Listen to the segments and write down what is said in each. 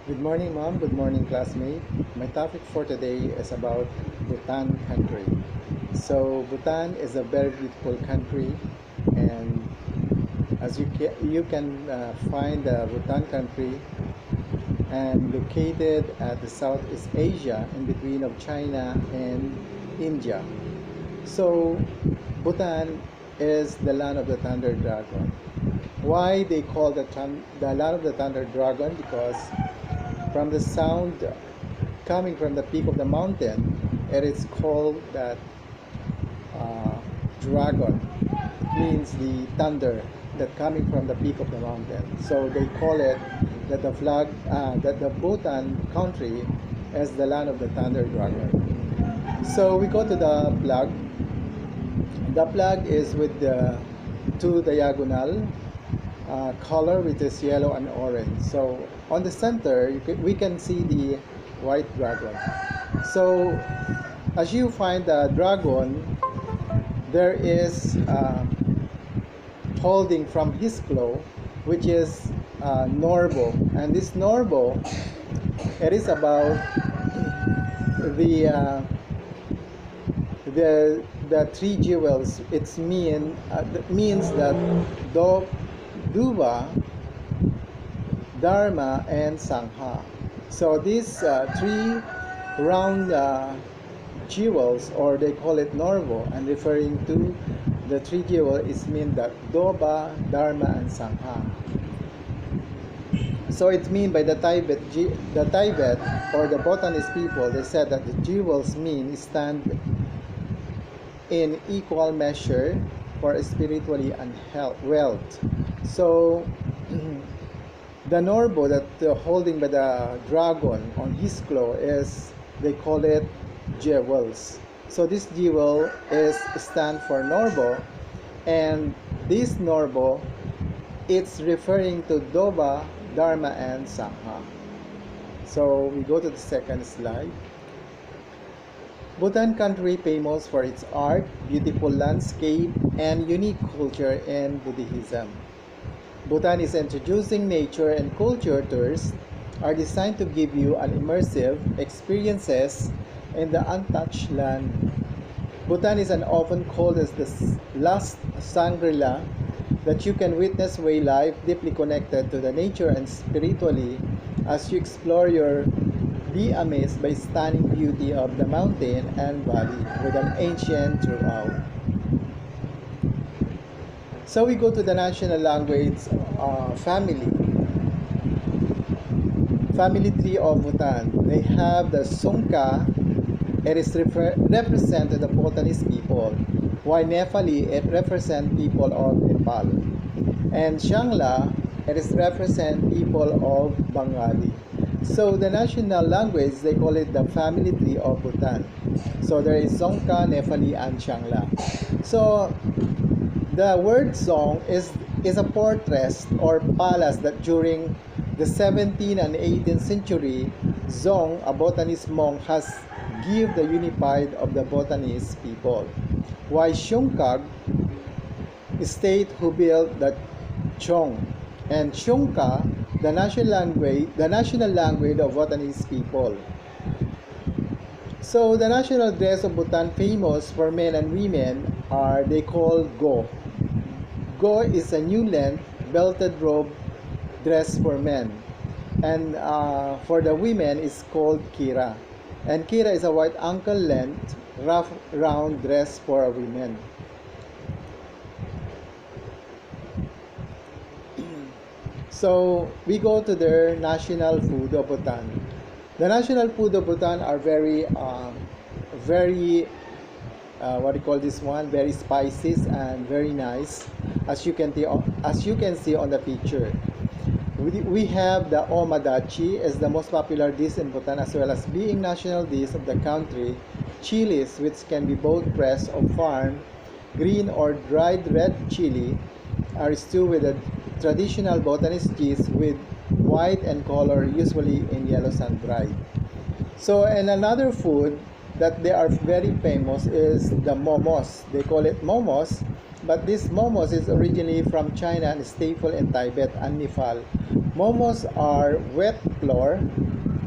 Good morning, Mom. Good morning, classmate. My topic for today is about Bhutan country. So, Bhutan is a very beautiful country, and as you can find the Bhutan country and located at the Southeast Asia in between of China and India. So, Bhutan is the land of the thunder dragon. Why they call the land of the thunder dragon? Because from the sound coming from the peak of the mountain, it is called that uh, dragon. It means the thunder that coming from the peak of the mountain. So they call it that the Bhutan country is the land of the thunder dragon. So we go to the flag. The flag is with the two diagonal color, which is yellow and orange. So on the center, we can see the white dragon. So as you find the dragon, there is holding from his claw, which is Norbo, and this Norbo, it is about the uh, the three jewels. It means that do Duva, Dharma, and Sangha. So these three round jewels, or they call it Norvo, and referring to the three jewels is mean that Doba, Dharma, and Sangha. So it's mean by the Tibet or the Bhutanese people, they said that the jewels mean stand in equal measure for spiritually and health, wealth. So the Norbo that holding by the dragon on his claw is, they call it jewels. So this jewel is stand for Norbo, and this Norbo, it's referring to Doba, Dharma, and Sangha. So we go to the second slide. Bhutan country famous for its art, beautiful landscape, and unique culture in Buddhism. Bhutan is introducing nature and culture tours are designed to give you an immersive experiences in the untouched land. Bhutan is an often called as the last Shangri-La, that you can witness way life deeply connected to the nature and spiritually as you explore your be amazed by stunning beauty of the mountain and valley with an ancient throughout. So we go to the national language family. Family tree of Bhutan. They have the Songkha. It is represent the Bhutanese people, while Nepali it represent people of Nepal, and Shangla it is represent people of Bengali. So the national language, they call it the family tree of Bhutan. So there is Songkha, Nepali, and Shangla. So the word song is a fortress or palace that during the 17th and 18th century, Zong, a Bhutanese monk, has give the unified of the Bhutanese people. While Shungkag state who built the Chong, and Shungka, the national language of Bhutanese people. So the national dress of Bhutan, famous for men and women, are they call Go. Go is a new length belted robe dress for men, and for the women is called Kira. And Kira is a white ankle length rough round dress for women. So we go to their national food of Bhutan. The national food of Bhutan are very what do you call this one? Very spicy and very nice, as you can see on the picture. We have the omadachi as the most popular dish in Bhutan, as well as being national dish of the country. Chilies, which can be both fresh or farmed, green or dried red chili, are stewed with a traditional Bhutanese cheese with white and color, usually in yellow sun dried. So, and another food that they are very famous is the momos. They call it momos, but this momos is originally from China and staple in Tibet and Nepal, Momos are wet flour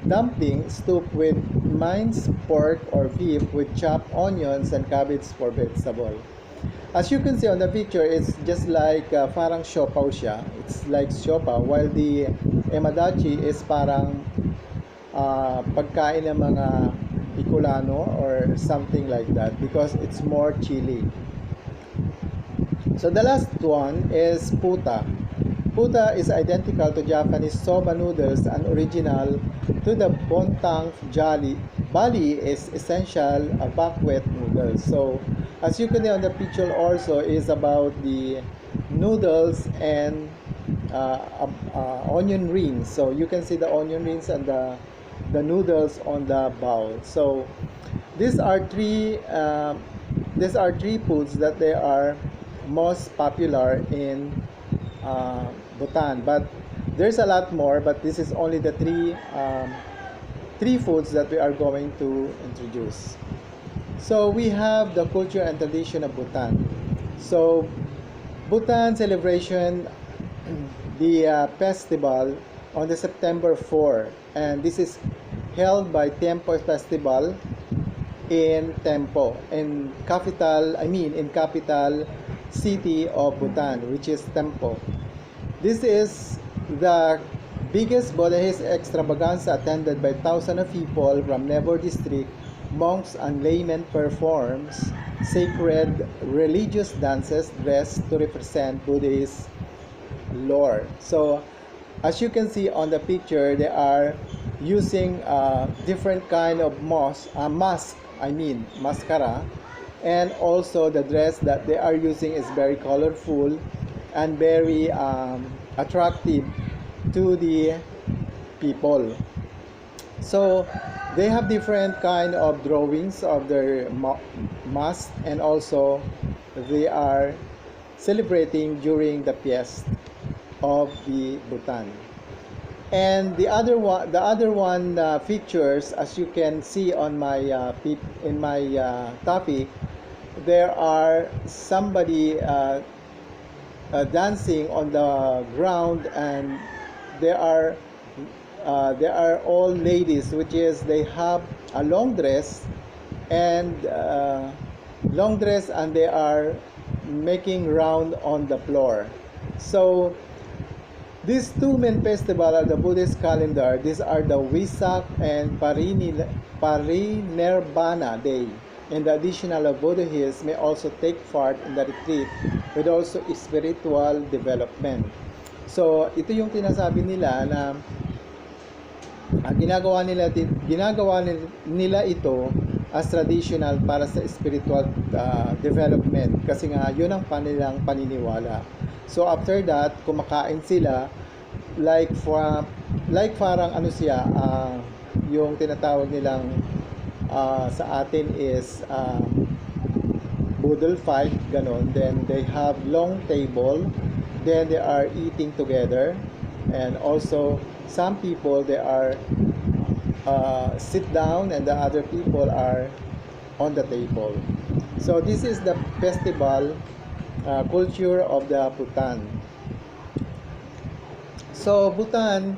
dumpling stewed with minced pork or beef with chopped onions and cabbage for vegetable. As you can see on the picture, it's just like parang siopaw siya. It's like siopaw, while the emadachi is parang pagkain ng mga Bicolano or something like that because it's more chili. So the last one is puta. Puta is identical to Japanese soba noodles and original to the bontang jali. Bali is essential a buckwheat noodles. So as you can see on the picture also is about the noodles and onion rings. So you can see the onion rings and the noodles on the bowl. So these are three foods that they are most popular in Bhutan, but there's a lot more, but this is only the three foods that we are going to introduce. So we have the culture and tradition of Bhutan. So Bhutan celebration the festival on the September 4, and this is held by Tempo Festival in Tempo, in capital city of Bhutan, which is Tempo. This is the biggest Buddhist extravaganza attended by thousands of people from Nebor district. Monks and laymen performs sacred religious dances dressed to represent Buddhist lore. So, as you can see on the picture, they are using different kind of mascara, and also the dress that they are using is very colorful and very attractive to the people. So they have different kind of drawings of their mask, and also they are celebrating during the fiesta of the Bhutan. And the other one features, as you can see on my topic, there are somebody dancing on the ground, and there are all ladies, which is they have a long dress and they are making round on the floor. So these two main festivals are the Buddhist calendar. These are the Wesak and Parinirvana Day. And the additional of Buddhists may also take part in the retreat with also spiritual development. So ito yung tinasabi nila na ginagawa nila ito as traditional para sa spiritual development, kasi nga yun ang kanilang paniniwala. So after that, kumakain sila like parang ano siya, yung tinatawag nilang sa atin is boodle fight, ganon. Then they have long table, then they are eating together, and also some people they are sit down and the other people are on the table. So this is the festival culture of the Bhutan. So Bhutan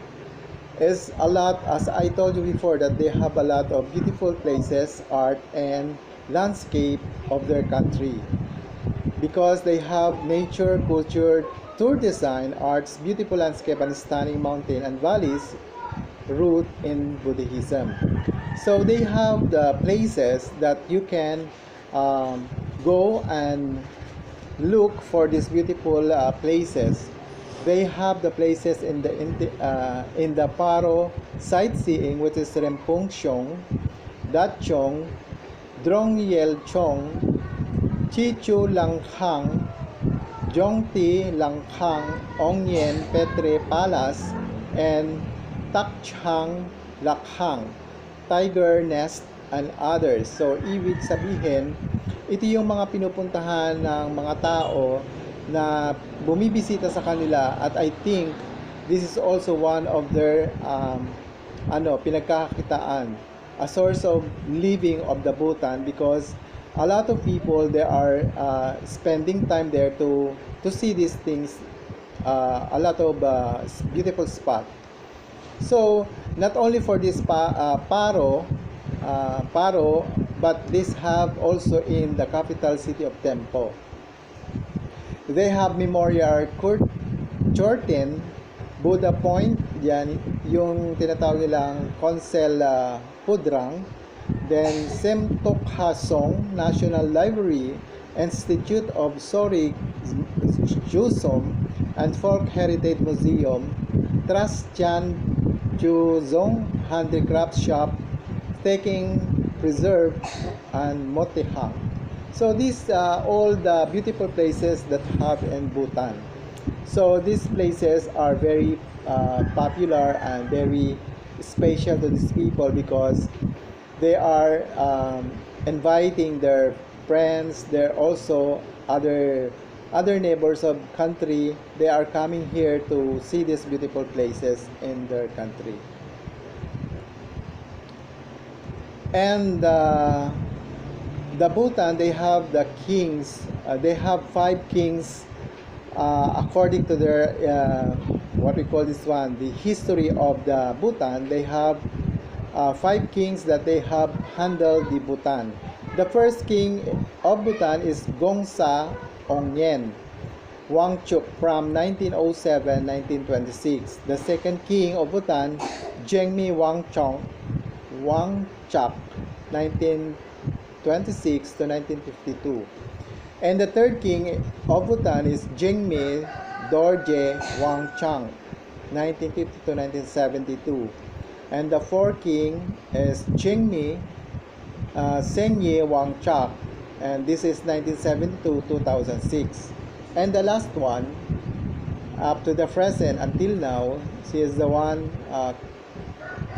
is a lot, as I told you before, that they have a lot of beautiful places, art and landscape of their country, because they have nature, culture, tour design, arts, beautiful landscape and stunning mountain and valleys root in Buddhism. So they have the places that you can go and look for these beautiful places. They have the places in the Paro sightseeing, which is Rempongchong, Datchong, Drongyelchong, Chichu Langhang, Jongti Langhang, Ongyen Petre Palace, and Takchang Lakhang, Tiger Nest, and others. So, ibig sabihin, ito yung mga pinupuntahan ng mga tao na bumibisita sa kanila, at I think this is also one of their pinagkakakitaan, a source of living of the Bhutan, because a lot of people they are spending time there to see these things a lot of beautiful spot. So not only for this Paro, but this have also in the capital city of Tempo. They have Memorial Chorten, Buddha Point, yan yung tinatawag nilang Konsel Pudrang, then Semtok Hasong National Library, Institute of Sorik Jusum and Folk Heritage Museum, Trastian Chuzong Handicraft Shop, Taking Preserve, and Motihang. So these all the beautiful places that have in Bhutan. So these places are very popular and very special to these people because they are inviting their friends. They're also other neighbors of country. They are coming here to see these beautiful places in their country. And the Bhutan, they have the kings. They have 5 kings according to their what we call this one, the history of the Bhutan. They have 5 kings that they have handled the Bhutan. The first king of Bhutan is Gongsa Ongyen Wangchuk from 1907-1926. The second king of Bhutan, Jengmi Wangchak, 1926 to 1952. And the third king of Bhutan is Jengmi Dorje Wangchang, 1950 to 1972. And the fourth king is Jengmi Senye Wangchak, and this is 1972 2006. And the last one, up to the present until now, she is the one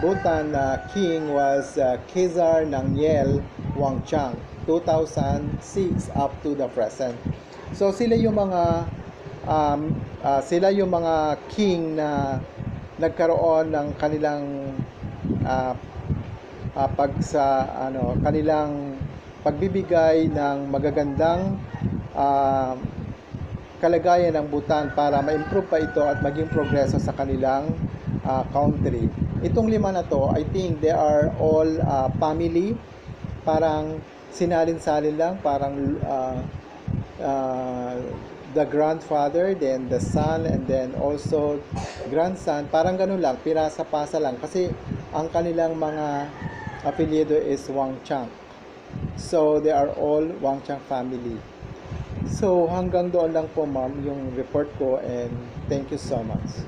Bhutan king was Khizar Nangyel Wangchang, 2006 up to the present. So sila yung mga king na nagkaroon ng kanilang kanilang pagbibigay ng magagandang kalagayan ng Bhutan para ma-improve pa ito at maging progreso sa kanilang country. Itong 5 na to, I think they are all family, parang sinalin-salin lang, parang the grandfather, then the son, and then also grandson, parang ganun lang, pirasa-pasa lang, kasi ang kanilang mga apelyido is Wangchang. So they are all Wangchang family. So hanggang doon lang po ma'am yung report ko, and thank you so much.